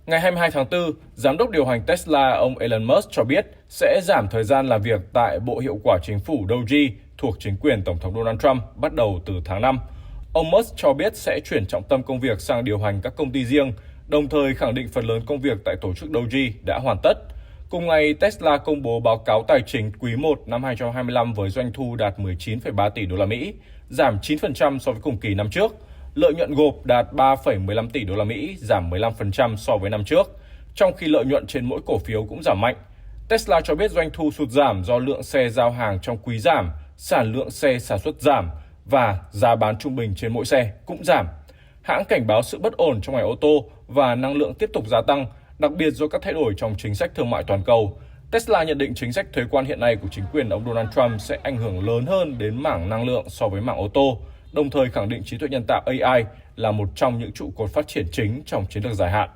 Ngày 22 tháng 4, Giám đốc điều hành Tesla ông Elon Musk cho biết sẽ giảm thời gian làm việc tại Bộ Hiệu quả Chính phủ Doge thuộc chính quyền Tổng thống Donald Trump bắt đầu từ tháng 5. Ông Musk cho biết sẽ chuyển trọng tâm công việc sang điều hành các công ty riêng, đồng thời khẳng định phần lớn công việc tại tổ chức Doge đã hoàn tất. Cùng ngày, Tesla công bố báo cáo tài chính quý 1 năm 2025 với doanh thu đạt 19,3 tỷ đô la Mỹ, giảm 9% so với cùng kỳ năm trước. Lợi nhuận gộp đạt 3,15 tỷ đô la Mỹ, giảm 15% so với năm trước, trong khi lợi nhuận trên mỗi cổ phiếu cũng giảm mạnh. Tesla cho biết doanh thu sụt giảm do lượng xe giao hàng trong quý giảm, sản lượng xe sản xuất giảm và giá bán trung bình trên mỗi xe cũng giảm. Hãng cảnh báo sự bất ổn trong ngành ô tô và năng lượng tiếp tục gia tăng, đặc biệt do các thay đổi trong chính sách thương mại toàn cầu. Tesla nhận định chính sách thuế quan hiện nay của chính quyền ông Donald Trump sẽ ảnh hưởng lớn hơn đến mảng năng lượng so với mảng ô tô, đồng thời khẳng định trí tuệ nhân tạo AI là một trong những trụ cột phát triển chính trong chiến lược dài hạn.